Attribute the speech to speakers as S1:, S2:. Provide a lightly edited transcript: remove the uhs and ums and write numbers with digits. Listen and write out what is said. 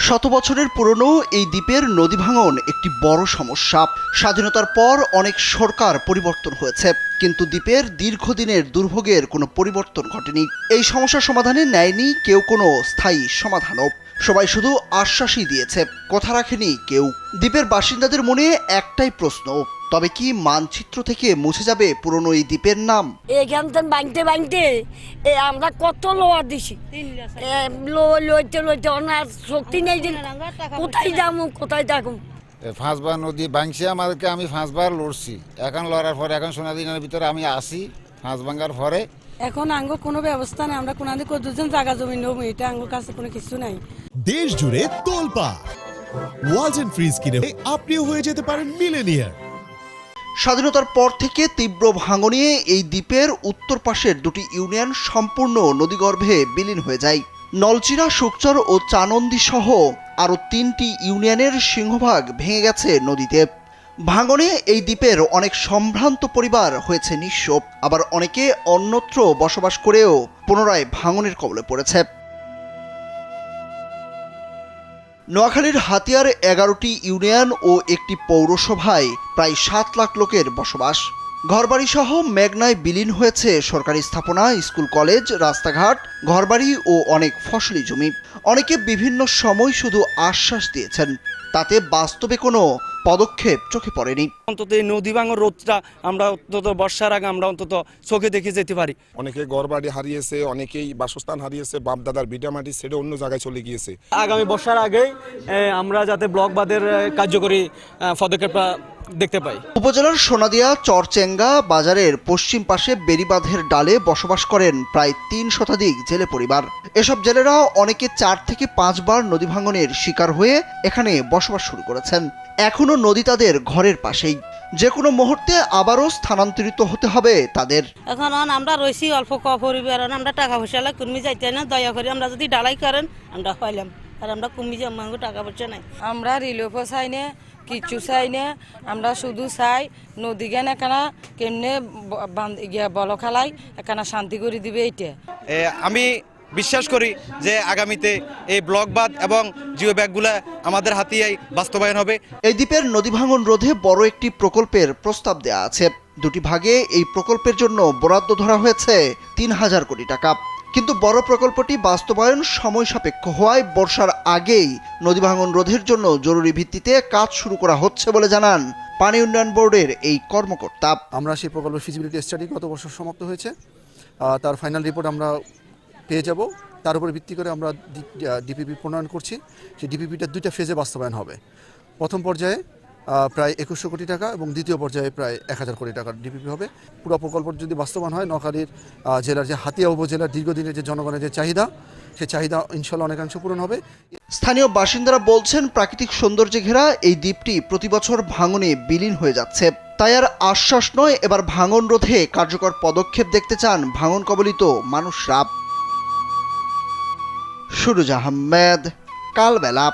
S1: শত বছরের পুরনো এই দ্বীপের নদী ভাঙন একটি বড় সমস্যা। স্বাধীনতার পর অনেক সরকার পরিবর্তন হয়েছে, কিন্তু দ্বীপের দীর্ঘদিনের দুর্ভোগের কোনো পরিবর্তন ঘটেনি। এই সমস্যা সমাধানে নেয়নি কেউ কোনো স্থায়ী সমাধানও। সবাই শুধু আশ্বাসই দিয়েছে, কথা রাখেনি কেউ। দ্বীপের বাসিন্দাদের মনে একটাই প্রশ্ন, তবে কি মানচিত্র থেকে মুছে যাবে পুরনো এই দ্বীপের নাম?
S2: এখান থেকে বাঁধতে আমরা কত লোয়ার দিছি, লইতে অনার শক্তি নেই যে কোথায় যাবো কোথায় থাকুম।
S3: পাঁচবার নদী ভাঙছে আমাদেরকে, আমি পাঁচবার লড়ছি। এখন লড়ার পরে এখন সোনাদিনের ভিতরে আমি আসি পাঁচ ভাঙার পরে।
S4: এখন আঙ্গ কোনো ব্যবস্থা নেই, আমরা কোনাদি দুজন জায়গা জমি নেব, এটা আঙ্গুর কাছে কোনো কিছু নাই।
S5: দেশ জুড়ে তোলপাড় ওয়ালটন ফ্রিজ কিনে আপনিও হয়ে যেতে পারেন মিলেনিয়ার।
S1: স্বাধীনতার পর থেকে তীব্র ভাঙনে এই দ্বীপের উত্তর পাশের দুটি ইউনিয়ন সম্পূর্ণ নদীগর্ভে বিলীন হয়ে যায়। নলচিরা, শুকচর ও চানন্দি সহ আরও 3টি ইউনিয়নের সিংহভাগ ভেঙে গেছে নদীতে। ভাঙনে এই দ্বীপের অনেক সম্ভ্রান্ত পরিবার হয়েছে নিঃস্ব, আবার অনেকে অন্যত্র বসবাস করেও পুনরায় ভাঙনের কবলে পড়েছে। নোয়াখালীর হাতিয়ার 11টি ইউনিয়ন ও একটি পৌরসভায় প্রায় 7 লাখ লোকের বসবাস। ঘরবাড়ি সহ মেঘনায় বিলীন হয়েছে সরকারি স্থাপনা, স্কুল, কলেজ, রাস্তাঘাট, ঘরবাড়ি ও অনেক ফসলি জমি। অনেকে বিভিন্ন সময় শুধু আশ্বাস দিয়েছেন, তাতে বাস্তবে কোনো পদক্ষেপ চোখে পড়েনি।
S6: অন্তত এই নদী ভাঙন রোধটা আমরা অন্তত বর্ষার আগে আমরা অন্তত চোখে দেখে যেতে পারি।
S7: অনেকে ঘরবাড়ি হারিয়েছে, অনেকেই বাসস্থান হারিয়েছে, বাপ দাদার ভিটামাটি ছেড়ে অন্য জায়গায় চলে গিয়েছে।
S6: আগামী বর্ষার আগেই আমরা যাতে ব্লক বাঁধের কার্যকরী পদক্ষেপ দেখতে পাই।
S1: উপজেলার সোনাদিয়া চরচেঙ্গা বাজারের পশ্চিম পাশে বেড়িবাঁধের ডালে বসবাস করেন প্রায় 3 শতাধিক জেলে পরিবার। এসব জেলেরা অনেকে 4 থেকে 5 বার নদী ভাঙনের শিকার হয়ে এখানে বসবাস শুরু করেছেন। এখনো নদী তাদের ঘরের পাশেই, যে কোনো মুহূর্তে আবারও স্থানান্তরিত হতে হবে তাদের।
S4: এখন আমরা রয়েছি অল্প পরিবার, আমরা টাকা পয়সা কর্মী যাইতে না, দয়া করে আমরা যদি ডালাই করেন আমরা পাইলাম, আর আমরা কমে যাবো, টাকা পয়সা নাই। আমরা রিলোফ চাই না, কিছু চাই না, আমরা শুধু চাই নদী জ্ঞান এখানে কেমনে বল খেলাই এখানে শান্তি করে দিবে। এইটা
S6: আমি বিশ্বাস করি যে আগামীতে এই ব্লক বাঁধ এবং জিও ব্যাগগুলা আমাদের হাতিয়ায় বাস্তবায়ন হবে।
S1: এই দ্বীপের নদী ভাঙন রোধে বড় একটি প্রকল্পের প্রস্তাব দেওয়া আছে। 2টি ভাগে এই প্রকল্পের জন্য বরাদ্দ ধরা হয়েছে 3000 কোটি টাকা। কিন্তু বড় প্রকল্পটি বাস্তবায়ন সময় সাপেক্ষ হওয়ায় বর্ষার আগেই নদী ভাঙন রোধের জন্য জরুরি ভিত্তিতে কাজ শুরু করা হচ্ছে বলে জানান পানি উন্নয়ন বোর্ডের এই কর্মকর্তা।
S8: আমরা সেই প্রকল্পের ফিজিবিলিটি স্টাডি গত বছর সমাপ্ত হয়েছে, তার ফাইনাল রিপোর্ট আমরা পেয়ে যাব। তার উপর ভিত্তি করে আমরা ডিপিপি প্রণয়ন করছি। সেই ডিপিপিটা 2টা ফেজে বাস্তবায়ন হবে। প্রথম পর্যায়ে প্রায় 2100 কোটি টাকা এবং দ্বিতীয় পর্যায়ে প্রায় 1000 কোটি টাকার ডিপিপি হবে। পুরো প্রকল্প যদি বাস্তবায়ন হয়, নোয়াখালীর জেলার যে হাতিয়া উপজেলার দীর্ঘদিনের যে জনগণের যে চাহিদা, সেই চাহিদা ইনশাল্লাহ অনেকাংশ পূরণ হবে।
S1: স্থানীয় বাসিন্দারা বলছেন, প্রাকৃতিক সৌন্দর্যে ঘেরা এই দ্বীপটি প্রতি বছর ভাঙনে বিলীন হয়ে যাচ্ছে। তাই আর আশ্বাস নয়, এবার ভাঙন রোধে কার্যকর পদক্ষেপ দেখতে চান ভাঙন কবলিত মানুষরা। সুরুজ আহমেদ, কালবেলা।